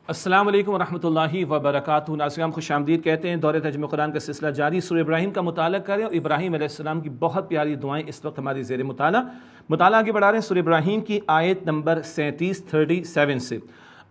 السلام علیکم ورحمۃ اللہ وبرکاتہ۔ ناظرین خوش آمدید کہتے ہیں۔ دورہ ترجمہ قرآن کا سلسلہ جاری، سورہ ابراہیم کا مطالعہ کریں اور ابراہیم علیہ السلام کی بہت پیاری دعائیں اس وقت ہماری زیر مطالعہ آگے بڑھا رہے ہیں۔ سورہ ابراہیم کی آیت نمبر 37 سے۔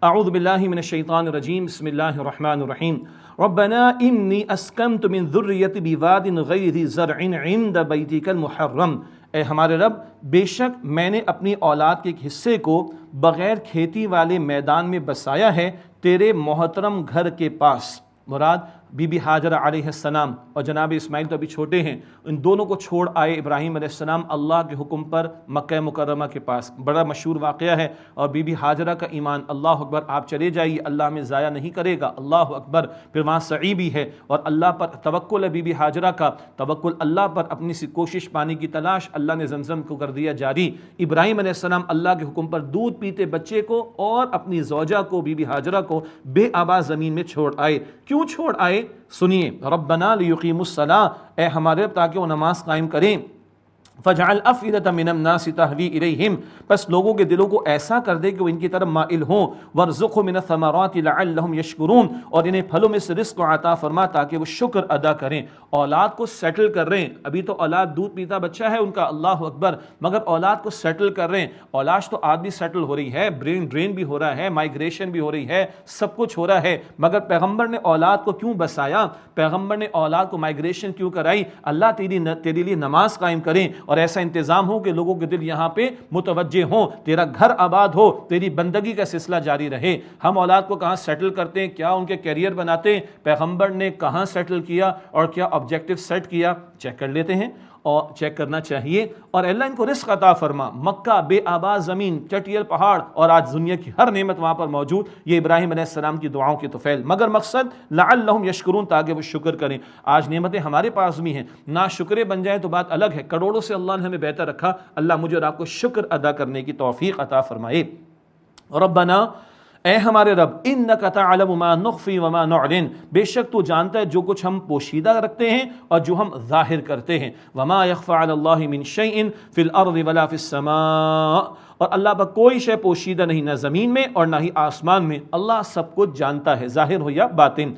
اعوذ باللہ من الشیطان الرجیم، بسم اللہ الرحمن الرحیم۔ ربنا انی اسکنت من ذریتی بواد غیر ذی زرع عند بیتک المحرم۔ اے ہمارے رب، بے شک میں نے اپنی اولاد کے ایک حصے کو بغیر کھیتی والے میدان میں بسایا ہے تیرے محترم گھر کے پاس۔ مراد بی بی ہاجرہ علیہ السلام اور جناب اسماعیل تو ابھی چھوٹے ہیں، ان دونوں کو چھوڑ آئے ابراہیم علیہ السلام اللہ کے حکم پر مکہ مکرمہ کے پاس۔ بڑا مشہور واقعہ ہے، اور بی بی ہاجرہ کا ایمان، اللہ اکبر، آپ چلے جائیے، اللہ ہمیں ضائع نہیں کرے گا، اللہ اکبر۔ پھر وہاں سعی بھی ہے اور اللہ پر توکل ہے بی بی ہاجرہ کا، توکل اللہ پر، اپنی سی کوشش پانی کی تلاش، اللہ نے زمزم کو کر دیا جاری۔ ابراہیم علیہ السلام اللہ کے حکم پر دودھ پیتے بچے کو اور اپنی زوجہ کو بی بی ہاجرہ کو بے آباد زمین میں چھوڑ آئے۔ کیوں چھوڑ آئے؟ سنیے، ربنا لیقیموا الصلاۃ، اے ہمارے رب تاکہ وہ نماز قائم کریں۔ فجعل افئدۃ من الناس تہوی الیہم، پس لوگوں کے دلوں کو ایسا کر دے کہ وہ ان کی طرف مائل ہوں۔ وارزقھم من الثمرات لعلہم یشکرون، اور انہیں پھلوں میں سے رزق عطا فرما تاکہ وہ شکر ادا کریں۔ اولاد کو سیٹل کر رہے ہیں، ابھی تو اولاد دودھ پیتا بچہ ہے ان کا، اللہ اکبر، مگر اولاد کو سیٹل کر رہے ہیں۔ اولاد تو آج بھی سیٹل ہو رہی ہے، برین ڈرین بھی ہو رہا ہے، مائگریشن بھی ہو رہی ہے، سب کچھ ہو رہا ہے، مگر پیغمبر نے اولاد کو کیوں بسایا؟ پیغمبر نے اولاد کو مائگریشن کیوں کرائی؟ اللہ تیرے لیے نماز قائم کریں اور ایسا انتظام ہو کہ لوگوں کے دل یہاں پہ متوجہ ہوں، تیرا گھر آباد ہو، تیری بندگی کا سلسلہ جاری رہے۔ ہم اولاد کو کہاں سیٹل کرتے ہیں، کیا ان کے کیریئر بناتے ہیں؟ پیغمبر نے کہاں سیٹل کیا اور کیا آبجیکٹیو سیٹ کیا؟ چیک کر لیتے ہیں، اور چیک کرنا چاہیے۔ اور اللہ ان کو رزق عطا فرما، مکہ بے آباد زمین، چٹیل پہاڑ، اور آج دنیا کی ہر نعمت وہاں پر موجود، یہ ابراہیم علیہ السلام کی دعاؤں کی طفیل، مگر مقصد لعلہم یشکرون، تاکہ وہ شکر کریں۔ آج نعمتیں ہمارے پاس بھی ہیں، نا شکرے بن جائیں تو بات الگ ہے، کروڑوں سے اللہ نے ہمیں بہتر رکھا، اللہ مجھے اور آپ کو شکر ادا کرنے کی توفیق عطا فرمائے۔ ربنا، اے ہمارے رب، انک تعلم ما نخفی وما نعلن، بے شک تو جانتا ہے جو کچھ ہم پوشیدہ رکھتے ہیں اور جو ہم ظاہر کرتے ہیں۔ وما یخفی علی اللہ من شیء فی الارض ولا فی السماء، اور اللہ پر کوئی شے پوشیدہ نہیں، نہ زمین میں اور نہ ہی آسمان میں، اللہ سب کچھ جانتا ہے، ظاہر ہو یا باطن۔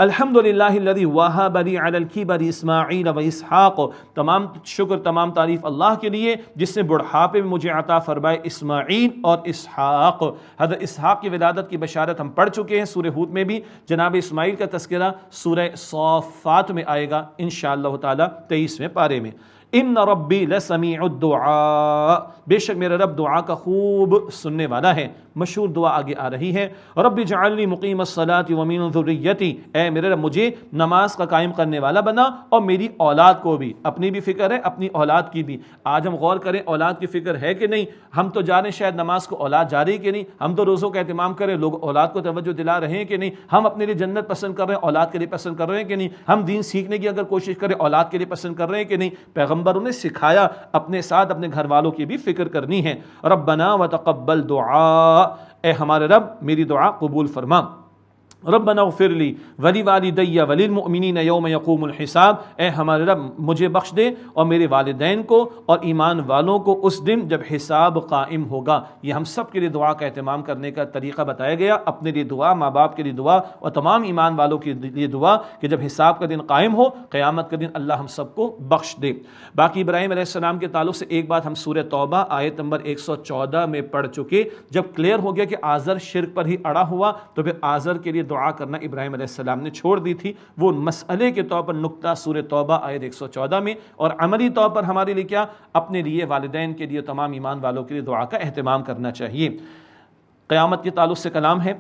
الحمدللہ الذی وہب لی علی الکبر اسماعیل و اسحاق، تمام شکر، تمام تعریف اللہ کے لیے جس نے بڑھاپے میں مجھے عطا فرمائے اسماعیل اور اسحاق۔ حضرت اسحاق کی ولادت کی بشارت ہم پڑھ چکے ہیں سورہ ہود میں بھی، جناب اسماعیل کا تذکرہ سورہ صافات میں آئے گا انشاءاللہ تعالی 23ویں پارے میں۔ ان ربی لسمیع الدعاء، بے شک میرا رب دعا کا خوب سننے والا ہے۔ مشہور دعا آگے آ رہی ہے، رب اجعلنی مقیم الصلاۃ ومن ذریتی، اے میرے رب مجھے نماز کا قائم کرنے والا بنا اور میری اولاد کو بھی، اپنی بھی فکر ہے، اپنی اولاد کی بھی۔ آج ہم غور کریں، اولاد کی فکر ہے کہ نہیں؟ ہم تو جا رہے ہیں شاید نماز کو، اولاد جا رہی کہ نہیں؟ ہم تو روزوں کا اہتمام کریں، لوگ اولاد کو توجہ دلا رہے ہیں کہ نہیں؟ ہم اپنے لیے جنت پسند کر رہے ہیں، اولاد کے لیے پسند کر رہے ہیں کہ نہیں؟ ہم دین سیکھنے کی اگر کوشش کریں، اولاد کے لیے پسند کر رہے ہیں کہ نہیں؟ پیغمبروں نے سکھایا اپنے ساتھ اپنے گھر والوں کی بھی فکر کرنی ہے۔ ربنا وتقبل دعاء، اے ہمارے رب میری دعا قبول فرما۔ ربنا اغفر لی ولوالدی وللمؤمنین یوم یقوم الحساب، اے ہمارے رب مجھے بخش دے اور میرے والدین کو اور ایمان والوں کو اس دن جب حساب قائم ہوگا۔ یہ ہم سب کے لیے دعا کا اہتمام کرنے کا طریقہ بتایا گیا، اپنے لیے دعا، ماں باپ کے لیے دعا اور تمام ایمان والوں کے لیے دعا کہ جب حساب کا دن قائم ہو، قیامت کا دن، اللہ ہم سب کو بخش دے۔ باقی ابراہیم علیہ السلام کے تعلق سے ایک بات ہم سورہ توبہ آیت نمبر 114 میں پڑھ چکے، جب کلیئر ہو گیا کہ آزر شرک پر ہی اڑا ہوا تو پھر آزر کے لیے دعا کرنا ابراہیم علیہ السلام نے چھوڑ دی تھی۔ وہ مسئلے کے طور پر نقطہ سورہ توبہ آیت 114 میں، اور عملی طور پر ہمارے لیے کیا؟ اپنے لیے، والدین کے لیے، تمام ایمان والوں کے لیے دعا کا اہتمام کرنا چاہیے۔ قیامت کے تعلق سے کلام ہے،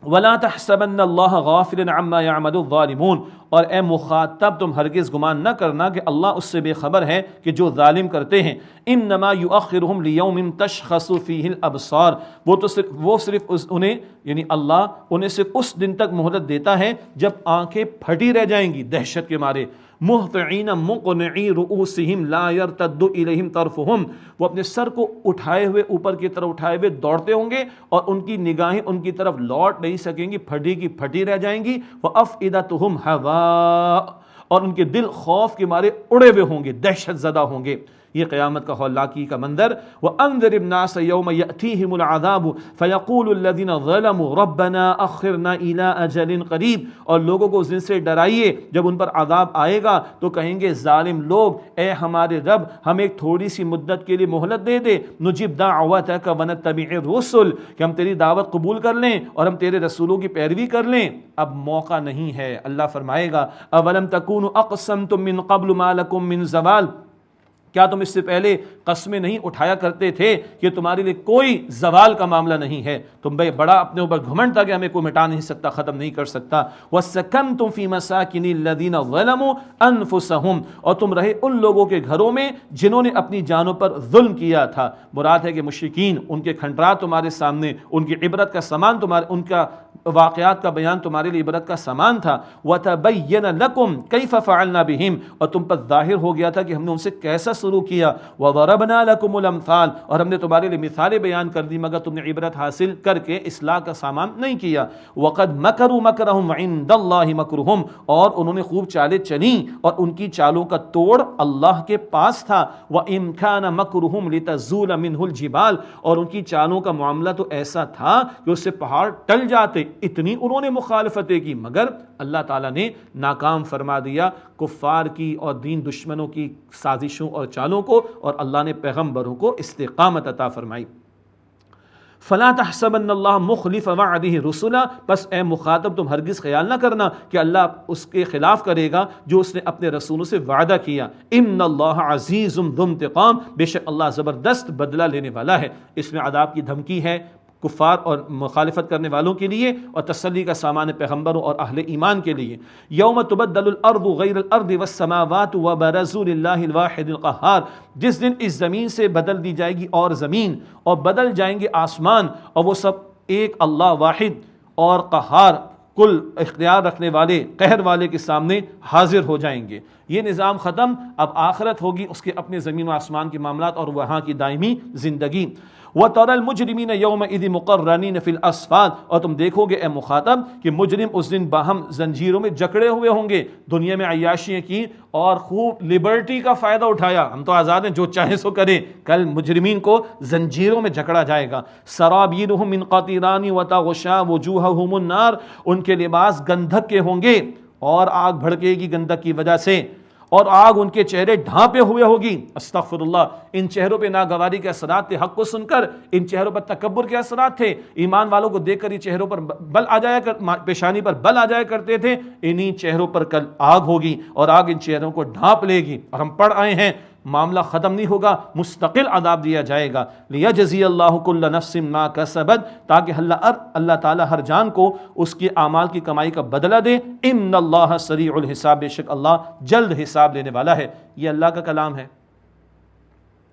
وَلَا تَحْسَبَنَّ اللَّهَ غَافِلًا عَمَّا يَعْمَلُ الظَّالِمُونَ، اور اے مخاطب تم ہرگز گمان نہ کرنا کہ اللہ اس سے بے خبر ہے کہ جو ظالم کرتے ہیں۔ انما یؤخرهم لیوم تشخص فیہ الابصار، وہ صرف انہیں، یعنی اللہ انہیں صرف اس دن تک مہلت دیتا ہے جب آنکھیں پھٹی رہ جائیں گی دہشت کے مارے۔ مہطعین مقنعی رؤوسہم لا یرتد الیہم طرفہم، وہ اپنے سر کو اٹھائے ہوئے، اوپر کی طرف اٹھائے ہوئے دوڑتے ہوں گے اور ان کی نگاہیں ان کی طرف لوٹ نہیں سکیں گی، پھٹی کی پھٹی رہ جائیں گی۔ وافئدتہم ہوا، اور ان کے دل خوف کے مارے اڑے ہوئے ہوں گے، دہشت زدہ ہوں گے۔ یہ قیامت کا ہولناکی کا منظر. وَأَنذِرِ النَّاسَ يَوْمَ يَأْتِيهِمُ الْعَذَابُ فَيَقُولُ الَّذِينَ ظَلَمُوا رَبَّنَا أَخِّرْنَا إِلَىٰ أَجَلٍ قَرِيبٍ. اور لوگوں کو اس دن سے ڈرائیے جب ان پر عذاب آئے گا تو کہیں گے ظالم لوگ اے ہمارے رب ہم ایک تھوڑی سی مدت کے لیے مہلت دے دے. نجب دعوتک ونتبع الرسل کہ ہم تیری دعوت قبول کر لیں اور ہم تیرے رسولوں کی پیروی کر لیں. اب موقع نہیں ہے. اللہ فرمائے گا اولم تکونوا اقسمتم من قبل ما لکم من زوال. کیا تم اس سے پہلے قسمیں نہیں اٹھایا کرتے تھے کہ تمہارے لیے کوئی زوال کا معاملہ نہیں ہے؟ تم بے بڑا اپنے اوپر گھمنڈ تھا کہ ہمیں کوئی مٹا نہیں سکتا، ختم نہیں کر سکتا. وَسَكَنْتُمْ فِي مَسَاكِنِ الَّذِينَ ظَلَمُوا أَنفُسَهُمْ. اور تم رہے ان لوگوں کے گھروں میں جنہوں نے اپنی جانوں پر ظلم کیا تھا. مراد ہے کہ مشرکین، ان کے کھنڈرات تمہارے سامنے، ان کی عبرت کا سامان ان کا واقعات کا بیان تمہارے لیے عبرت کا سامان تھا. وَتَبَيَّنَ لَكُمْ كَيْفَ فَعَلْنَا بِهِمْ. اور تم پر ظاہر ہو گیا تھا کہ ہم نے ان سے کیسا سلوک کیا. وَضَرَبْنَا لَكُمُ الْأَمْثَالَ. اور ہم نے تمہارے لیے مثالیں بیان کر دی مگر تم نے عبرت حاصل کر کے اصلاح کا سامان نہیں کیا. وَقَدْ مَكَرُوا مَكْرَهُمْ وَعِندَ اللَّهِ مَكْرُهُمْ. اور انہوں نے خوب چالیں چلیں اور ان کی چالوں کا توڑ اللہ کے پاس تھا. وَإِنْ كَانَ مَكْرُهُمْ لِتَزُولَ مِنْهُ الْجِبَالُ. اور ان کی چالوں کا معاملہ تو ایسا تھا کہ اس سے پہاڑ ٹل جاتے، اتنی انہوں نے مخالفتیں کی مگر اللہ تعالیٰ نے ناکام فرما دیا کفار کی اور دین دشمنوں کی سازشوں اور چالوں کو، اور اللہ نے پیغمبروں کو استقامت عطا فرمائی. فَلَا تَحْسَبَنَّ اللَّهَ مُخْلِفَ وَعْدِهِ رُسُلًا. بس اے مخاطب تم ہرگز خیال نہ کرنا کہ اللہ اس کے خلاف کرے گا جو اس نے اپنے رسولوں سے وعدہ کیا. اِنَّ اللَّهَ عَزِيزٌ ذُو انتقام. بے شک اللہ زبردست بدلہ لینے والا ہے. اس میں عذاب کی دھمکی ہے کفار اور مخالفت کرنے والوں کے لیے، اور تسلی کا سامان پیغمبروں اور اہل ایمان کے لیے. یوم تبدل الارض غیر الارض والسماوات وبرزوا للہ الواحد القہار. جس دن اس زمین سے بدل دی جائے گی اور زمین، اور بدل جائیں گے آسمان، اور وہ سب ایک اللہ واحد اور قہار کل اختیار رکھنے والے قہر والے کے سامنے حاضر ہو جائیں گے. یہ نظام ختم، اب آخرت ہوگی، اس کے اپنے زمین و آسمان کے معاملات اور وہاں کی دائمی زندگی. وَتَرَى الْمُجْرِمِينَ يَوْمَئِذٍ مُقَرَّنِينَ فِي الْأَصْفَادِ. اور تم دیکھو گے اے مخاطب کہ مجرم اس دن باہم زنجیروں میں جکڑے ہوئے ہوں گے. دنیا میں عیاشیاں کی اور خوب لبرٹی کا فائدہ اٹھایا، ہم تو آزاد ہیں جو چاہیں سو کریں. کل مجرمین کو زنجیروں میں جکڑا جائے گا. سَرَابِيلُهُم مِّن قَطِرَانٍ وَتَغْشَىٰ وُجُوهَهُمُ النَّارُ. ان کے لباس گندھک کے ہوں گے اور آگ بھڑکے گی گندھک کی وجہ سے، اور آگ ان کے چہرے ڈھانپے ہوئے ہوگی. استغفر اللہ. ان چہروں پہ ناگواری کے اثرات تھے، حق کو سن کر. ان چہروں پر تکبر کے اثرات تھے. ایمان والوں کو دیکھ کر یہ چہروں پر بل آ جایا پیشانی پر بل آ جایا کرتے تھے. انہی چہروں پر کل آگ ہوگی اور آگ ان چہروں کو ڈھانپ لے گی. اور ہم پڑھ آئے ہیں معاملہ ختم نہیں ہوگا، مستقل عذاب دیا جائے گا. لیجزی اللہ کل نفس ما کسبت. تاکہ اللہ تعالیٰ ہر جان کو اس کے اعمال کی کمائی کا بدلہ دے. ان اللہ سریع الحساب. بے شک اللہ جلد حساب لینے والا ہے. یہ اللہ کا کلام ہے،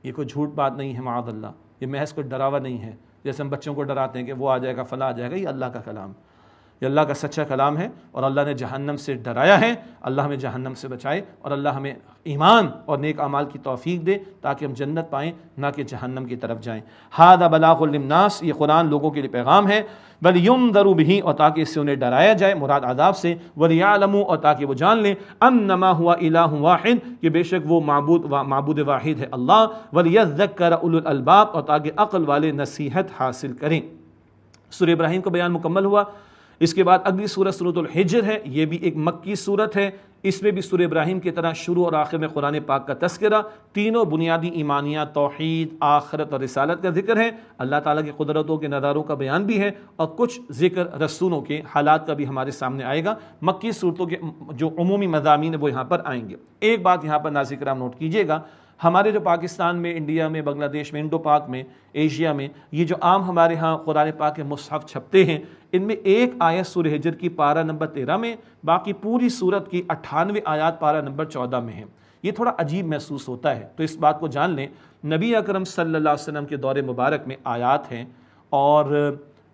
یہ کوئی جھوٹ بات نہیں ہے معاذ اللہ. یہ محض کوئی ڈراوا نہیں ہے جیسے ہم بچوں کو ڈراتے ہیں کہ وہ آ جائے گا فلاں آ جائے گا. یہ اللہ کا کلام، یہ اللہ کا سچا کلام ہے. اور اللہ نے جہنم سے ڈرایا ہے. اللہ ہمیں جہنم سے بچائے اور اللہ ہمیں ایمان اور نیک اعمال کی توفیق دے تاکہ ہم جنت پائیں نہ کہ جہنم کی طرف جائیں. ھذا بلاغ للناس. یہ قرآن لوگوں کے لیے پیغام ہے. وَلْيُنذَرُوا بِهِ. اور تاکہ اس سے انہیں ڈرایا جائے مراد عذاب سے. وَلْيَعْلَمُوا. اور تاکہ وہ جان لیں انما هو الہ واحد. کہ بے شک وہ معبود واحد ہے اللہ. وَلْيَذَّكَّرَ أُولُو الْأَلْبَابِ. اور تاکہ عقل والے نصیحت حاصل کریں. سورہ ابراہیم کا بیان مکمل ہوا. اس کے بعد اگلی سورہ سورۃ الحجر ہے. یہ بھی ایک مکی سورت ہے. اس میں بھی سورہ ابراہیم کی طرح شروع اور آخر میں قرآن پاک کا تذکرہ، تینوں بنیادی ایمانیات، توحید، آخرت اور رسالت کا ذکر ہے. اللہ تعالیٰ کی قدرتوں کے نظاروں کا بیان بھی ہے، اور کچھ ذکر رسولوں کے حالات کا بھی ہمارے سامنے آئے گا. مکی صورتوں کے جو عمومی مضامین وہ یہاں پر آئیں گے. ایک بات یہاں پر ناظرین کرام نوٹ کیجیے گا، ہمارے جو پاکستان میں، انڈیا میں، بنگلہ دیش میں، انڈو پاک میں، ایشیا میں، یہ جو عام ہمارے ہاں قرآن پاک کے مصحف چھپتے ہیں، ان میں ایک آیت سورہ حجر کی پارہ نمبر 13 میں، باقی پوری سورت کی 98 آیات پارہ نمبر 14 میں ہیں. یہ تھوڑا عجیب محسوس ہوتا ہے. تو اس بات کو جان لیں، نبی اکرم صلی اللہ علیہ وسلم کے دور مبارک میں آیات ہیں اور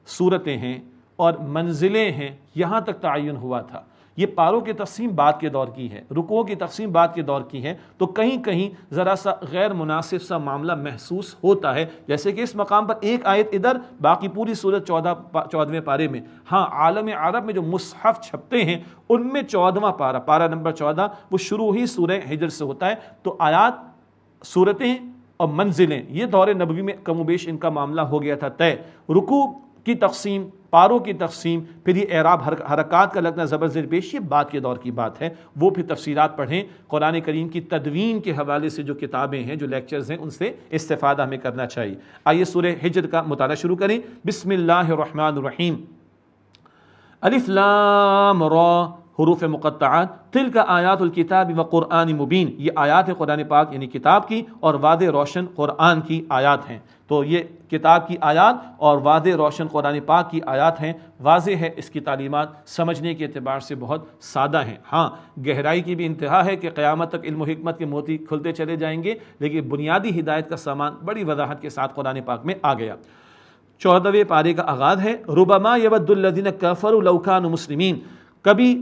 سورتیں ہیں اور منزلیں ہیں، یہاں تک تعین ہوا تھا. یہ پاروں کی تقسیم بعد کے دور کی ہے، رکوعوں کی تقسیم بعد کے دور کی ہے. تو کہیں کہیں ذرا سا غیر مناسب سا معاملہ محسوس ہوتا ہے، جیسے کہ اس مقام پر ایک آیت ادھر، باقی پوری سورت 14ویں پارے میں. ہاں، عالم عرب میں جو مصحف چھپتے ہیں ان میں 14واں پارہ نمبر 14 وہ شروع ہی سورہ حجر سے ہوتا ہے. تو آیات صورتیں اور منزلیں، یہ دور نبوی میں کم و بیش ان کا معاملہ ہو گیا تھا طے۔ رکوع کی تقسیم، پاروں کی تقسیم، پھر یہ اعراب حرکات کا لگنا زبر زیر پیش، یہ بعد کے دور کی بات ہے، وہ پھر تفسیرات پڑھیں۔ قرآن کریم کی تدوین کے حوالے سے جو کتابیں ہیں، جو لیکچرز ہیں، ان سے استفادہ ہمیں کرنا چاہیے۔ آئیے سورہ حجر کا مطالعہ شروع کریں۔ بسم اللہ الرحمن الرحیم۔ الف لام را، حروف مقطعات، تلک آیات الکتاب و قرآن مبین، یہ آیات ہیں قرآن پاک یعنی کتاب کی، اور واضح روشن قرآن کی آیات ہیں۔ تو یہ کتاب کی آیات اور واضح روشن قرآن پاک کی آیات ہیں۔ واضح ہے، اس کی تعلیمات سمجھنے کے اعتبار سے بہت سادہ ہیں۔ ہاں، گہرائی کی بھی انتہا ہے کہ قیامت تک علم و حکمت کے موتی کھلتے چلے جائیں گے، لیکن بنیادی ہدایت کا سامان بڑی وضاحت کے ساتھ قرآن پاک میں آ گیا۔ 14ویں پارے کا آغاز ہے، ربما یود الذین کفروا لو کانوا مسلمین، کبھی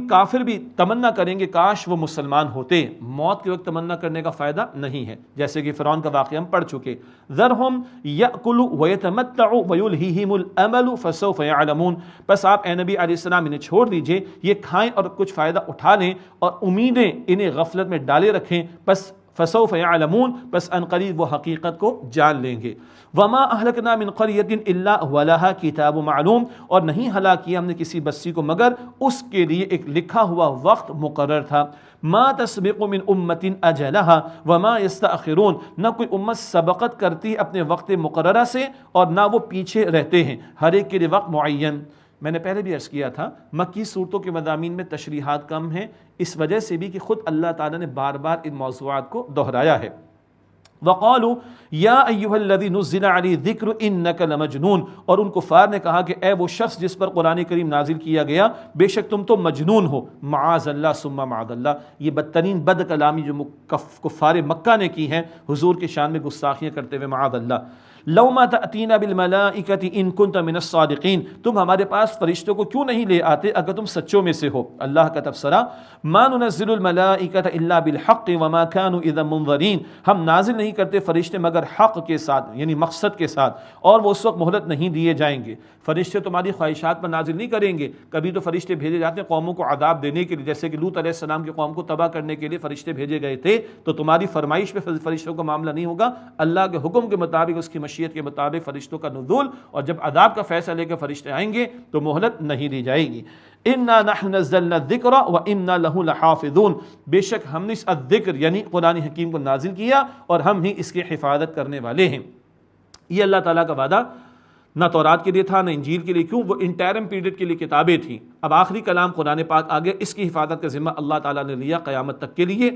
کافر بھی تمنا کریں گے کاش وہ مسلمان ہوتے۔ موت کے وقت تمنا کرنے کا فائدہ نہیں ہے، جیسے کہ فرعون کا واقعہ ہم پڑھ چکے۔ ذرہم یأکلوا ویتمتعوا ویلہیہم الامل فسوف یعلمون، بس آپ اے نبی علیہ السلام انہیں چھوڑ دیجئے، یہ کھائیں اور کچھ فائدہ اٹھا لیں، اور امیدیں انہیں غفلت میں ڈالے رکھیں، بس فسوف یعلمون، بس ان قریب وہ حقیقت کو جان لیں گے۔ وما اہلکنا من قریۃ الا ولہا کتاب معلوم، اور نہیں ہلاک کیا ہم نے کسی بستی کو مگر اس کے لیے ایک لکھا ہوا وقت مقرر تھا۔ ما تسبق من امت اجلہا وما یستأخرون، نہ کوئی امت سبقت کرتی اپنے وقت مقررہ سے اور نہ وہ پیچھے رہتے ہیں، ہر ایک کے لیے وقت معین۔ میں نے پہلے بھی عرض کیا تھا، مکی صورتوں کے مضامین میں تشریحات کم ہیں، اس وجہ سے بھی کہ خود اللہ تعالیٰ نے بار بار ان موضوعات کو دہرایا ہے۔ وقالوا یا ایھا الذی نزل علیہ الذکر انک لمجنون، اور ان کفار نے کہا کہ اے وہ شخص جس پر قرآن کریم نازل کیا گیا، بے شک تم تو مجنون ہو۔ معاذ اللہ ثم معاذ اللہ، یہ بدترین بد کلامی جو کفار مکہ نے کی ہے حضور کی شان میں گستاخیاں کرتے ہوئے، معاذ اللہ۔ لو ما تأتینا بالملائکۃ ان کنت من الصادقین، تم ہمارے پاس فرشتوں کو کیوں نہیں لے آتے اگر تم سچوں میں سے ہو۔ اللہ کا تبصرہ، ما ننزل الملائکۃ الا بالحق وما كانوا اذا منظرین، ہم نازل نہیں کرتے فرشتے مگر حق کے ساتھ، یعنی مقصد کے ساتھ، اور وہ اس وقت مہلت نہیں دیے جائیں گے۔ فرشتے تمہاری خواہشات پر نازل نہیں کریں گے۔ کبھی تو فرشتے بھیجے جاتے ہیں قوموں کو عذاب دینے کے لیے، جیسے کہ لوط علیہ السلام کی قوم کو تباہ کرنے کے لیے فرشتے بھیجے گئے تھے، تو تمہاری فرمائش پہ فرشتوں کا معاملہ نہیں ہوگا، اللہ کے حکم کے مطابق، اس کی مشیت کے مطابق فرشتوں کا نزول، اور جب عذاب کا فیصلہ لے کے فرشتے آئیں گے تو مہلت نہیں دی جائے گی۔ انا نحن نزلنا الذکر وانا له لحافظون، بے شک ہم نے اس الذکر یعنی قرآن حکیم کو نازل کیا اور ہم ہی اس کی حفاظت کرنے والے ہیں۔ یہ اللہ تعالیٰ کا وعدہ نہ تورات کے لیے تھا نہ انجیل کے لیے، کیوں؟ وہ انٹرم پیریڈ کے لیے کتابیں تھیں۔ اب آخری کلام قرآن پاک آ گیا، اس کی حفاظت کا ذمہ اللہ تعالیٰ نے لیا قیامت تک کے لیے۔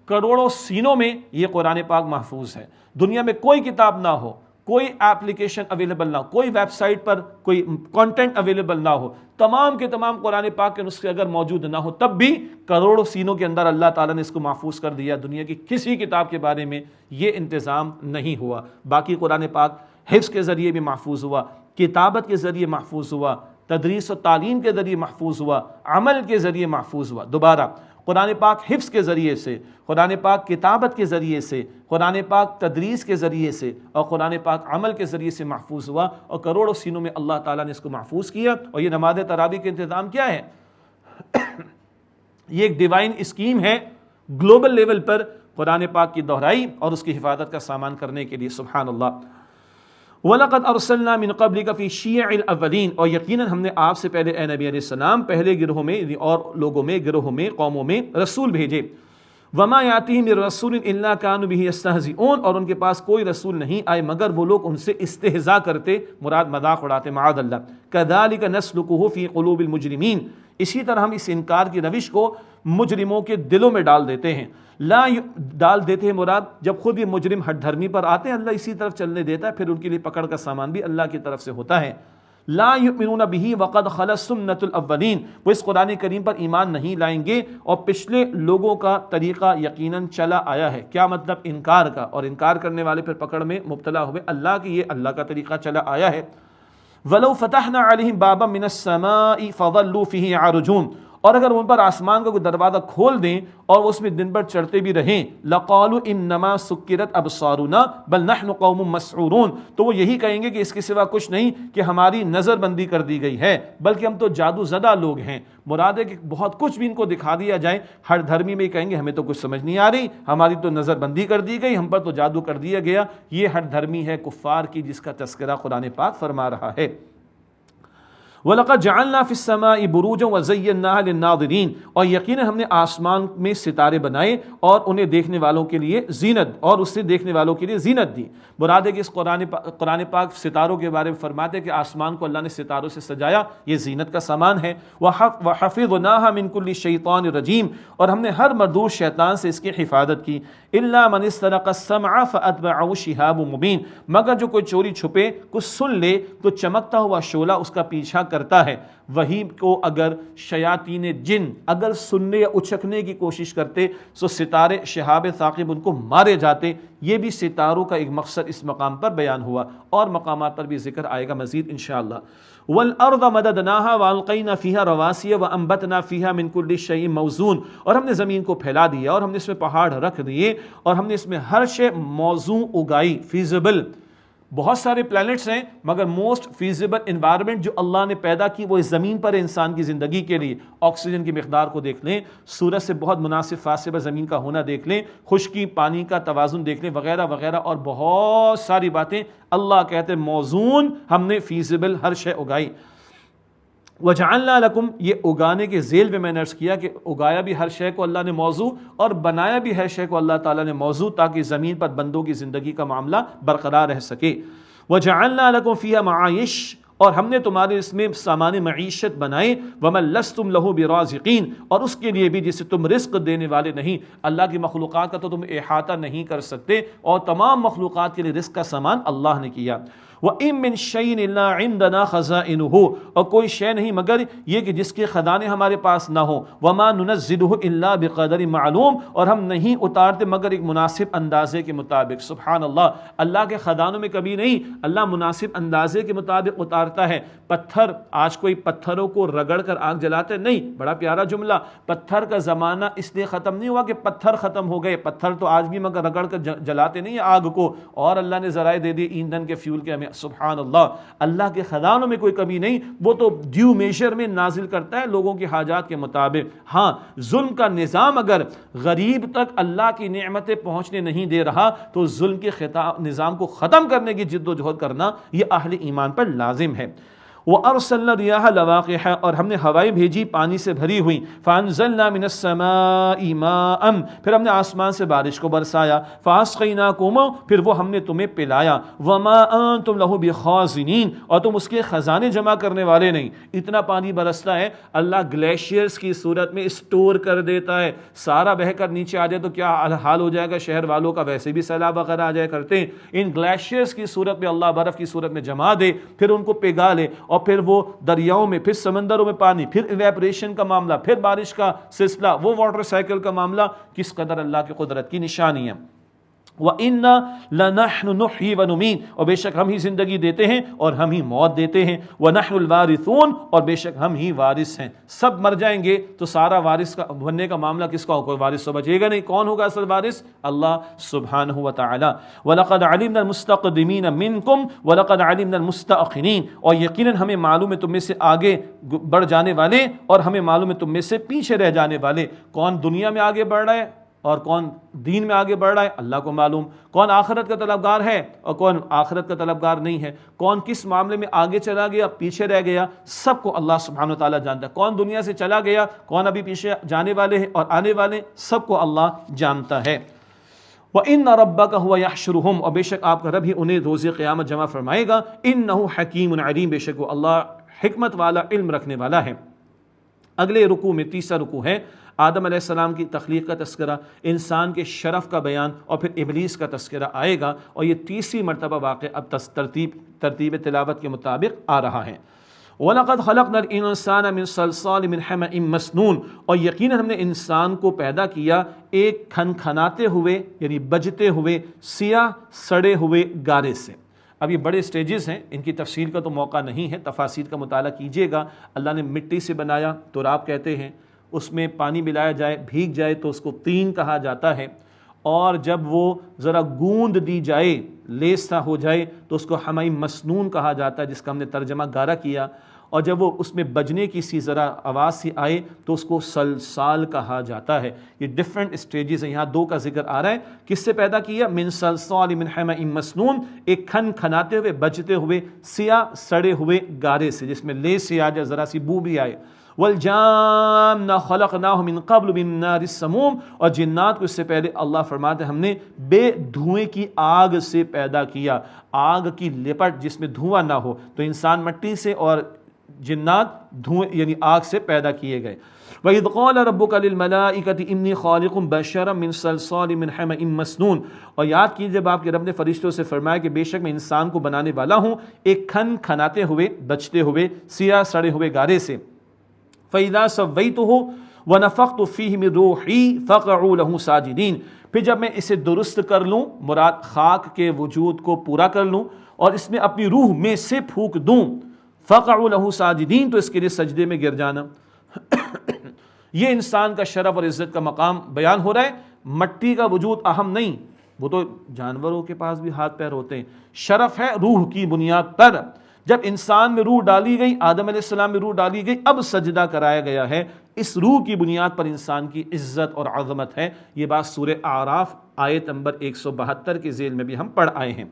کروڑوں سینوں میں یہ قرآن پاک محفوظ ہے۔ دنیا میں کوئی کتاب نہ ہو، کوئی ایپلیکیشن اویلیبل نہ ہو، کوئی ویب سائٹ پر کوئی کنٹینٹ اویلیبل نہ ہو، تمام کے تمام قرآن پاک کے نسخے اگر موجود نہ ہو، تب بھی کروڑوں سینوں کے اندر اللہ تعالیٰ نے اس کو محفوظ کر دیا۔ دنیا کی کسی کتاب کے بارے میں یہ انتظام نہیں ہوا۔ باقی قرآن پاک حفظ کے ذریعے بھی محفوظ ہوا، کتابت کے ذریعے محفوظ ہوا، تدریس و تعلیم کے ذریعے محفوظ ہوا، عمل کے ذریعے محفوظ ہوا۔ دوبارہ قرآن پاک حفظ کے ذریعے سے، قرآن پاک کتابت کے ذریعے سے، قرآن پاک تدریس کے ذریعے سے، اور قرآن پاک عمل کے ذریعے سے محفوظ ہوا، اور کروڑوں سینوں میں اللہ تعالیٰ نے اس کو محفوظ کیا۔ اور یہ نماز تراویح کا انتظام کیا ہے؟ یہ ایک ڈیوائن اسکیم ہے، گلوبل لیول پر قرآن پاک کی دہرائی اور اس کی حفاظت کا سامان کرنے کے لیے۔ سبحان اللہ۔ وَلَقَدْ أَرْسَلْنَا مِن قَبْلِكَ فِي شِيَعِ الْأَوَّلِينَ، اور یقیناً ہم نے آپ سے پہلے اے نبی علیہ السلام پہلے گروہوں میں اور لوگوں میں، گروہوں میں، قوموں میں رسول بھیجے۔ وَمَا يَأْتِيهِم مِّن رَّسُولٍ إِلَّا كَانُوا بِهِ يَسْتَهْزِئُونَ، اور ان کے پاس کوئی رسول نہیں آئے مگر وہ لوگ ان سے استہزاء کرتے، مراد مذاق اڑاتے، معاذ اللہ۔ كَذَلِكَ نَسْلُكُهُ فِي قُلُوبِ الْمُجْرِمِينَ، اسی طرح ہم اس انکار کی روش کو مجرموں کے دلوں میں ڈال دیتے ہیں۔ ڈال دیتے ہیں مراد جب خود یہ مجرم ہٹ دھرمی پر آتے ہیں، اللہ اسی طرف چلنے دیتا ہے، پھر ان کے لیے پکڑ کا سامان بھی اللہ کی طرف سے ہوتا ہے۔ لا یؤمنون بہ وقد خلت سنت الاولین، وہ اس قرآن کریم پر ایمان نہیں لائیں گے اور پچھلے لوگوں کا طریقہ یقیناً چلا آیا ہے۔ کیا مطلب؟ انکار کا، اور انکار کرنے والے پھر پکڑ میں مبتلا ہوئے اللہ کی، یہ اللہ کا طریقہ چلا آیا ہے۔ وَلَوْ فَتَحْنَا عَلَيْهِمْ بَابًا مِنَ السَّمَاءِ فَظَلُّوا فِيهِ يَعْرُجُونَ، اور اگر ان پر آسمان کا کوئی دروازہ کھول دیں اور اس میں دن بھر چڑھتے بھی رہیں لقالوا انما سکرت ابصارنا بل نحن قوم مسحورون، تو وہ یہی کہیں گے کہ اس کے سوا کچھ نہیں کہ ہماری نظر بندی کر دی گئی ہے، بلکہ ہم تو جادو زدہ لوگ ہیں۔ مراد ہے کہ بہت کچھ بھی ان کو دکھا دیا جائے، ہر دھرمی میں کہیں گے ہمیں تو کچھ سمجھ نہیں آ رہی، ہماری تو نظر بندی کر دی گئی، ہم پر تو جادو کر دیا گیا۔ یہ ہر دھرمی ہے کفار کی جس کا تذکرہ قرآن پاک فرما رہا ہے۔ وَلَقَدْ جَعَلْنَا فِي السَّمَاءِ بُرُوجًا وَزَيَّنَّاهَا لِلنَّاظِرِينَ، اور یقیناً ہم نے آسمان میں ستارے بنائے اور انہیں دیکھنے والوں کے لیے زینت، اور اس سے دیکھنے والوں کے لیے زینت دی۔ مراد ہے کہ اس قرآن پاک ستاروں کے بارے میں فرماتے ہیں کہ آسمان کو اللہ نے ستاروں سے سجایا، یہ زینت کا سامان ہے۔ وَحَفِظْنَاهَا مِنْ كُلِّ شَيْطَانٍ رَجِيمٍ، اور ہم نے ہر مردود شیطان سے اس کی حفاظت کی۔ إِلَّا مَنِ اسْتَرَقَ السَّمْعَ فَأَتْبَعَهُ شِهَابٌ مُبِينٌ، مگر جو کوئی چوری چھپے کچھ سن لے تو چمکتا ہوا شعلہ اس کا پیچھا کرتا ہے۔ وہی کو اگر شیاطین جن اگر سننے یا اچکنے کی کوشش کرتے تو ستارے شہاب ثاقب ان کو مارے جاتے۔ یہ بھی ستاروں کا ایک مقصد اس مقام پر بیان ہوا، اور مقامات پر بھی ذکر آئے گا مزید انشاءاللہ۔ وَالْأَرْضَ مَدَدْنَاهَا وَأَلْقَيْنَا فِيهَا رَوَاسِيَ وَأَنبَتْنَا فِيهَا مِنْ كُلِّ شَيْءٍ مَوْزُونٍ، اور ہم نے زمین کو پھیلا دیا اور ہم نے اس میں پہاڑ رکھ دیے اور ہم نے اس میں ہر شے موزوں اگائی، فیزیبل۔ بہت سارے پلانٹس ہیں مگر موسٹ فیزیبل انوائرمنٹ جو اللہ نے پیدا کی وہ اس زمین پر ہے انسان کی زندگی کے لیے۔ آکسیجن کی مقدار کو دیکھ لیں، سورج سے بہت مناسب فاصلے پر زمین کا ہونا دیکھ لیں، خشکی پانی کا توازن دیکھ لیں، وغیرہ وغیرہ، اور بہت ساری باتیں اللہ کہتے ہیں موزون، ہم نے فیزیبل ہر شے اگائی۔ وَجَعَلْنَا لَكُمْ، یہ اگانے کے ذیل میں نے عرض کیا کہ اگایا بھی ہر شے کو اللہ نے موضوع اور بنایا بھی ہر شے کو اللہ تعالیٰ نے موضوع، تاکہ زمین پر بندوں کی زندگی کا معاملہ برقرار رہ سکے۔ وَجَعَلْنَا لَكُمْ فِيهَا مَعَائِشَ، اور ہم نے تمہارے اس میں سامان معیشت بنائے، وَمَن لَسْتُمْ لَهُ بِرَازِقِينَ، اور اس کے لیے بھی جسے تم رزق دینے والے نہیں۔ اللہ کی مخلوقات کا تو تم احاطہ نہیں کر سکتے، اور تمام مخلوقات کے لیے رزق کا سامان اللہ نے کیا۔ وَإِن مِّن شَيْءٍ إِلَّا عِندَنَا خَزَائِنُهُ، اور کوئی شے نہیں مگر یہ کہ جس کے خزانے ہمارے پاس نہ ہوں۔ وَمَا نُنَزِّلُهُ إِلَّا بِقَدَرٍ مَعْلُوم، اور ہم نہیں اتارتے مگر ایک مناسب اندازے کے مطابق۔ سبحان اللہ، اللہ کے خزانوں میں کبھی نہیں، اللہ مناسب اندازے کے مطابق اتارتا ہے۔ پتھر، آج کوئی پتھروں کو رگڑ کر آگ جلاتے نہیں، بڑا پیارا جملہ، پتھر کا زمانہ اس لیے ختم نہیں ہوا کہ پتھر ختم ہو گئے، پتھر تو آج بھی مگر رگڑ کر جلاتے نہیں آگ کو، اور اللہ نے ذرائع دے دی ایندھن کے فیول کے ہمیں۔ سبحان اللہ، اللہ کے خزانوں میں کوئی کمی نہیں، وہ تو ڈیو میجر میں نازل کرتا ہے لوگوں کی حاجات کے مطابق۔ ہاں، ظلم کا نظام اگر غریب تک اللہ کی نعمتیں پہنچنے نہیں دے رہا تو ظلم کے نظام کو ختم کرنے کی جد و جہد کرنا یہ اہل ایمان پر لازم ہے۔ وَأَرْسَلْنَا الرِّيَاحَ لَوَاقِحَ، اور ہم نے ہوائیں بھیجی پانی سے بھری ہوئی۔ فَأَنزَلْنَا مِنَ السَّمَاءِ مَاءً، پھر ہم نے آسمان سے بارش کو برسایا۔ فَأَسْقَيْنَاكُمْ، پھر وہ ہم نے تمہیں پلایا۔ وَمَا أَنْتُمْ لَهُ بِخَازِنِينَ، اور تم اس کے خزانے جمع کرنے والے نہیں۔ اتنا پانی برستا ہے، اللہ گلیشیئرز کی صورت میں اسٹور کر دیتا ہے، سارا بہہ کر نیچے آ جائے تو کیا حال ہو جائے گا شہر والوں کا، ویسے بھی سیلاب وغیرہ آ جائے کرتے ہیں۔ ان گلیشیئرز کی صورت میں اللہ برف کی صورت میں جما دے، پھر ان کو پگھا لے، اور پھر وہ دریاؤں میں، پھر سمندروں میں پانی، پھر ایویپریشن کا معاملہ، پھر بارش کا سلسلہ، وہ واٹر سائیکل کا معاملہ، کس قدر اللہ کی قدرت کی نشانی ہے۔ وَإِنَّا لَنَحْنُ نُحْيِي وَنُمِيتُ، اور بے شک ہم ہی زندگی دیتے ہیں اور ہم ہی موت دیتے ہیں۔ وَنَحْنُ الْوَارِثُونَ، اور بے شک ہم ہی وارث ہیں۔ سب مر جائیں گے تو سارا وارث کا بننے کا معاملہ کس کا ہوگا؟ کوئی وارث تو بچے گا نہیں۔ کون ہوگا اصل وارث؟ اللہ سبحانہ وتعالی۔ وَلَقَدْ عَلِمْنَا الْمُسْتَقْدِمِينَ مِنْكُمْ وَلَقَدْ عَلِمْنَا الْمُسْتَأْخِرِينَ، اور یقیناً ہمیں معلوم ہے تم میں سے آگے بڑھ جانے والے، اور ہمیں معلوم ہے تم میں سے پیچھے رہ جانے والے۔ کون دنیا میں آگے بڑھ رہا ہے اور کون دین میں آگے بڑھ رہا ہے، اللہ کو معلوم۔ کون آخرت کا طلبگار ہے اور کون آخرت کا طلبگار نہیں ہے، کون کس معاملے میں آگے چلا گیا پیچھے رہ گیا، سب کو اللہ سبحانہ وتعالیٰ جانتا ہے۔ کون دنیا سے چلا گیا، کون ابھی پیچھے جانے والے ہیں اور آنے والے، سب کو اللہ جانتا ہے۔ وَإِنَّ رَبَّكَ هُوَ يَحْشُرُهُمْ، اور بے شک آپ کا رب ہی انہیں روز قیامت جمع فرمائے گا۔ إِنَّهُ حَكِيمٌ عَلِيمٌ، بے شک وہ اللہ حکمت والا، علم رکھنے والا ہے۔ اگلے رکوع میں، تیسرا رکوع ہے، آدم علیہ السلام کی تخلیق کا تذکرہ، انسان کے شرف کا بیان، اور پھر ابلیس کا تذکرہ آئے گا، اور یہ تیسری مرتبہ واقع اب ترتیب تلاوت کے مطابق آ رہا ہے۔ وَلَقَدْ خَلَقْنَا الْإِنسَانَ مِنْ صَلْصَالٍ مِنْ حَمَإٍ مَسْنُونٍ، اور یقیناً ہم نے انسان کو پیدا کیا ایک کھنکھناتے ہوئے یعنی بجتے ہوئے سیاہ سڑے ہوئے گارے سے۔ اب یہ بڑے سٹیجز ہیں، ان کی تفصیل کا تو موقع نہیں ہے، تفاسیر کا مطالعہ کیجئے گا۔ اللہ نے مٹی سے بنایا، تراب کہتے ہیں، اس میں پانی ملایا جائے بھیگ جائے تو اس کو طین کہا جاتا ہے، اور جب وہ ذرا گوند دی جائے لیس سا ہو جائے تو اس کو حمیم مسنون کہا جاتا ہے، جس کا ہم نے ترجمہ گارا کیا، اور جب وہ اس میں بجنے کی سی ذرا آواز سی آئے تو اس کو سلسال کہا جاتا ہے۔ یہ ڈیفرنٹ اسٹیجز ہیں، یہاں 2 کا ذکر آ رہا ہے۔ کس سے پیدا کیا؟ من سلسال من حمیم مسنون، ایک کھن کھناتے ہوئے بجتے ہوئے سیاہ سڑے ہوئے گارے سے، جس میں لیس سے آ جائے ذرا سی بو بھی آئے۔ والجان خلقناہ من قبل من نار السموم، اور جنات کو اس سے پہلے اللہ فرماتے ہیں ہم نے بے دھوئیں کی آگ سے پیدا کیا، آگ کی لپٹ جس میں دھواں نہ ہو۔ تو انسان مٹی سے اور جنات دھوئیں یعنی آگ سے پیدا کیے گئے۔ وَإِذْ قَالَ رَبُّكَ لِلْمَلَائِكَةِ إِنِّي خَالِقٌ بَشَرًا مِّن صَلْصَالٍ مِّنْ حَمَإٍ مَّسْنُونٍ، اور یاد کیجئے جب آپ کے رب نے فرشتوں سے فرمایا کہ بے شک میں انسان کو بنانے والا ہوں ایک کھن کھناتے ہوئے بچتے ہوئے سیاہ سڑے ہوئے گارے سے۔ فَإِذَا سَوَّيْتُهُ وَنَفَخْتُ فِيهِ مِن رُوحِي فَقَعُوا لَهُ سَاجِدِينَ، پھر جب میں اسے درست کر لوں، مراد خاک کے وجود کو پورا کر لوں اور اس میں اپنی روح میں سے پھونک دوں، فَقَعُوا لَهُ سَاجِدِينَ، تو اس کے لیے سجدے میں گر جانا۔ یہ انسان کا شرف اور عزت کا مقام بیان ہو رہا ہے۔ مٹی کا وجود اہم نہیں، وہ تو جانوروں کے پاس بھی ہاتھ پیر ہوتے ہیں، شرف ہے روح کی بنیاد پر۔ جب انسان میں روح ڈالی گئی، آدم علیہ السلام میں روح ڈالی گئی، اب سجدہ کرایا گیا ہے، اس روح کی بنیاد پر انسان کی عزت اور عظمت ہے۔ یہ بات سورہ اعراف آیت نمبر 172 کے ذیل میں بھی ہم پڑھ آئے ہیں۔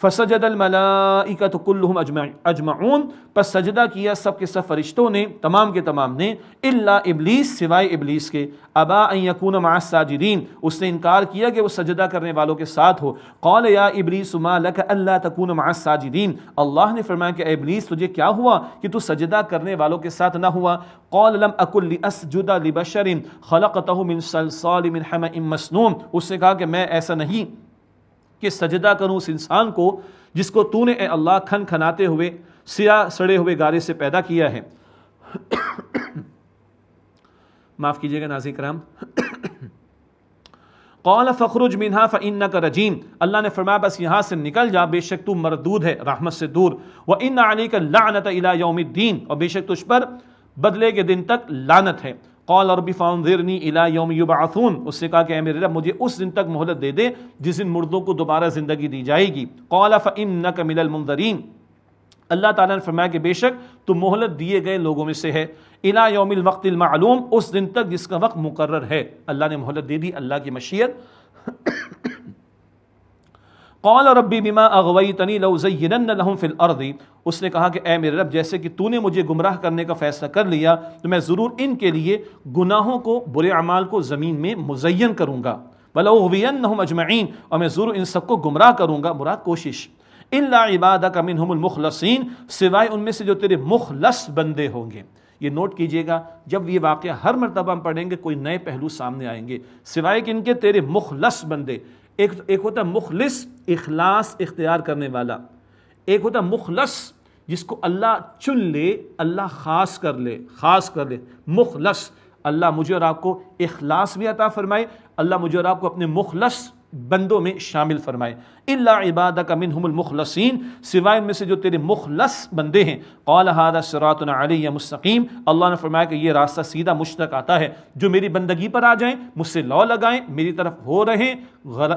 فسجد الملائکۃ کلہم اجمعون، پس سجدہ کیا سب کے سب فرشتوں نے، تمام کے تمام نے، الا ابلیس، سوائے ابلیس کے، ابا ان یکون مع الساجدین، اس نے انکار کیا کہ وہ سجدہ کرنے والوں کے ساتھ ہو۔ قال یا ابلیس ما لک الا تکون مع الساجدین، اللہ نے فرمایا کہ اے ابلیس تجھے کیا ہوا کہ تو سجدہ کرنے والوں کے ساتھ نہ ہوا؟ قال لم اکن لاسجد لبشر خلقته من صلصال من حمأ مسنون، اس نے کہا کہ میں ایسا نہیں کہ سجدہ کروں اس انسان کو جس کو تو نے اے اللہ کھن کھناتے ہوئے سیاہ سڑے ہوئے گارے سے پیدا کیا ہے۔ معاف کیجئے گا ناظرین کرام۔ قال فخرج منها فانک رجیم، اللہ نے فرمایا بس یہاں سے نکل جا، بے شک تو مردود ہے رحمت سے دور۔ وان علیک اللعنۃ الی یوم الدین، اور بے شک تجھ پر بدلے کے دن تک لعنت ہے۔ قال رب فانظرنی الی یوم یبعثون، اس نے کہا کہ اے میرے رب مجھے اس دن تک مہلت دے دے جس دن مردوں کو دوبارہ زندگی دی جائے گی۔ قال فانک من المنظرین، اللہ تعالیٰ نے فرمایا کہ بے شک تو مہلت دیے گئے لوگوں میں سے ہے، الی یوم الوقت المعلوم، اس دن تک جس کا وقت مقرر ہے۔ اللہ نے مہلت دے دی، اللہ کی مشیت۔ قال ربی بما اغویتنی لأزینن لہم فی الارض، اس نے کہا کہ اے میرے رب جیسے کہ تو نے مجھے گمراہ کرنے کا فیصلہ کر لیا تو میں ضرور ان کے لیے گناہوں کو، برے اعمال کو زمین میں مزین کروں گا۔ وَلَأُغْوِيَنَّهُمْ أَجْمَعِينَ، اور میں ضرور ان سب کو گمراہ کروں گا، مراد کوشش۔ إِلَّا عِبَادَكَ مِنْهُمُ الْمُخْلَصِينَ، سوائے ان میں سے جو تیرے مخلص بندے ہوں گے۔ یہ نوٹ کیجئے گا، جب یہ واقعہ ہر مرتبہ ہم پڑھیں گے کوئی نئے پہلو سامنے آئیں گے، سوائے کہ ان کے تیرے مخلص بندے۔ ایک ہوتا ہے مخلص، اخلاص اختیار کرنے والا، ایک ہوتا ہے مخلص جس کو اللہ چن لے، اللہ خاص کر لے، مخلص۔ اللہ مجھے اور آپ کو اخلاص بھی عطا فرمائے، اللہ مجھے اور آپ کو اپنے مخلص بندوں میں شامل فرمائے۔ الا عبادک منہم المخلصین، سوائے ان میں سے جو تیرے مخلص بندے ہیں۔ قال ھذا صراط علی مستقیم، اللہ نے فرمایا کہ یہ راستہ سیدھا مجھ تک آتا ہے، جو میری بندگی پر آ جائیں، مجھ سے لو لگائیں، میری طرف ہو رہیں،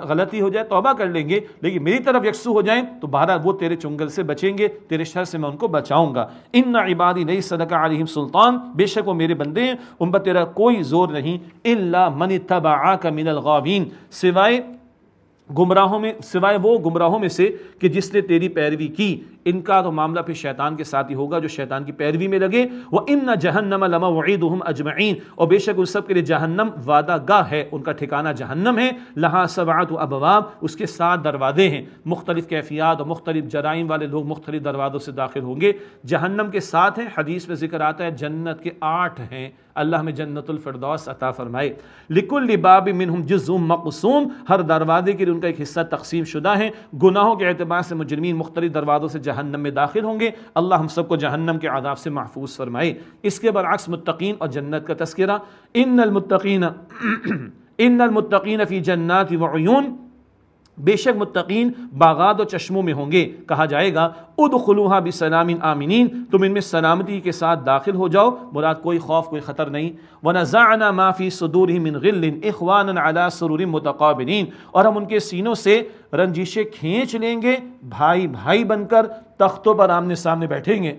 غلطی ہو جائے توبہ کر لیں گے لیکن میری طرف یکسو ہو جائیں تو بہرحال وہ تیرے چنگل سے بچیں گے، تیرے شر سے میں ان کو بچاؤں گا۔ ان عبادی لیس لک علیہم سلطان، بے شک وہ میرے بندے ہیں ان پر تیرا کوئی زور نہیں۔ الا من اتبعک من الغاوین، سوائے وہ گمراہوں میں سے کہ جس نے تیری پیروی کی۔ ان کا تو معاملہ پھر شیطان کے ساتھ ہی ہوگا جو شیطان کی پیروی میں لگے۔ وَإِنَّ جَهَنَّمَ لَمَوْعِدُهُمْ أَجْمَعِينَ، اور بے شک ان سب کے لیے جہنم وعدہ گاہ ہے، ان کا ٹھکانہ جہنم ہے۔ لَهَا سَبْعَةُ أَبْوَابٍ، اس کے 7 دروازے ہیں، مختلف کیفیات اور مختلف جرائم والے لوگ مختلف دروازوں سے داخل ہوں گے۔ جہنم کے 7 ہیں، حدیث میں ذکر آتا ہے جنت کے 8 ہیں، اللہ ہمیں جنت الفردوس عطا فرمائے۔ لِكُلِّ بَابٍ مِّنْهُمْ جُزْءٌ مَّقْسُومٌ، ہر دروازے کے لیے ان کا ایک حصہ تقسیم شدہ ہے۔ گناہوں کے اعتبار سے مجرمین مختلف دروازوں سے جہنم میں داخل ہوں گے، اللہ ہم سب کو جہنم کے عذاب سے محفوظ فرمائے۔ اس کے برعکس متقین اور جنت کا تذکرہ، ان المتقین فی جنات وعیون، بے شک متقین باغات و چشموں میں ہوں گے، کہا جائے گا ادخلوها بسلام آمنین، تم ان میں سلامتی کے ساتھ داخل ہو جاؤ، مراد کوئی خوف کوئی خطر نہیں۔ ونزعنا ما فی صدورهم من غل اخوانا علی سرر متقابلین، اور ہم ان کے سینوں سے رنجشیں کھینچ لیں گے، بھائی بھائی بن کر تختوں پر آمنے سامنے بیٹھیں گے۔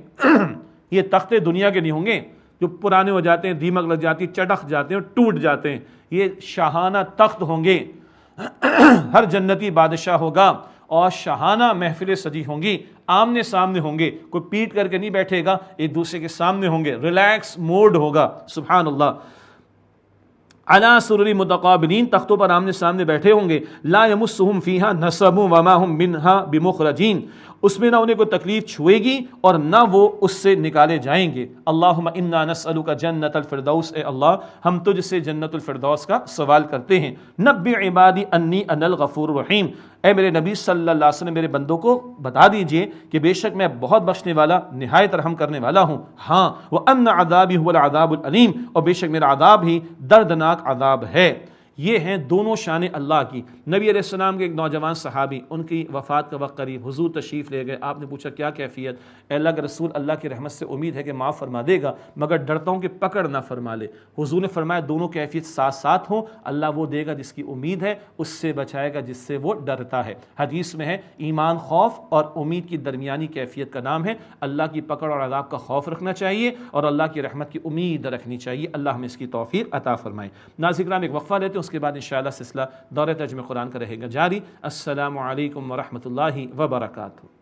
یہ تختے دنیا کے نہیں ہوں گے جو پرانے ہو جاتے ہیں، دیمک لگ جاتی، چٹک جاتے ہیں، ٹوٹ جاتے ہیں، یہ شاہانہ تخت ہوں گے، ہر جنتی بادشاہ ہوگا اور شاہانہ محفلیں سجی ہوں گی، آمنے سامنے ہوں گے، کوئی پیٹ کر کے نہیں بیٹھے گا، ایک دوسرے کے سامنے ہوں گے، ریلیکس موڈ ہوگا، سبحان اللہ۔ علی سرر متقابلین، تختوں پر آمنے سامنے بیٹھے ہوں گے، لا یمسہم فیہا نصب وما ہم منہا بمخرجین، اس میں نہ انہیں کوئی تکلیف چھوئے گی اور نہ وہ اس سے نکالے جائیں گے۔ اللہم انا نسألک جنت الفردوس، اے اللہ ہم تجھ سے جنت الفردوس کا سوال کرتے ہیں۔ نبی عبادی انی انا الغفور الرحیم، اے میرے نبی صلی اللہ علیہ وسلم میرے بندوں کو بتا دیجئے کہ بے شک میں بہت بخشنے والا نہایت رحم کرنے والا ہوں، ہاں وان عذابی هو العذاب العلیم، اور بے شک میرا عذاب ہی دردناک عذاب ہے۔ یہ ہیں دونوں شان اللہ کی۔ نبی علیہ السلام کے ایک نوجوان صحابی، ان کی وفات کا وقت قریب، حضور تشریف لے گئے، آپ نے پوچھا کیا کیفیت؟ اے اللہ کے رسول، اللہ کی رحمت سے امید ہے کہ معاف فرما دے گا، مگر ڈرتا ہوں کہ پکڑ نہ فرما لے۔ حضور نے فرمایا دونوں کیفیت ساتھ ساتھ ہوں، اللہ وہ دے گا جس کی امید ہے، اس سے بچائے گا جس سے وہ ڈرتا ہے۔ حدیث میں ہے ایمان خوف اور امید کی درمیانی کیفیت کا نام ہے۔ اللہ کی پکڑ اور عذاب کا خوف رکھنا چاہیے اور اللہ کی رحمت کی امید رکھنی چاہیے۔ اللہ ہمیں اس کی توفیق عطا فرمائے۔ ناظرین کرام، ایک وقفہ لیتے ہیں، اس کے بعد انشاءاللہ سلسلہ دورہ ترجمہ قرآن کا رہے گا جاری۔ السلام علیکم ورحمۃ اللہ وبرکاتہ۔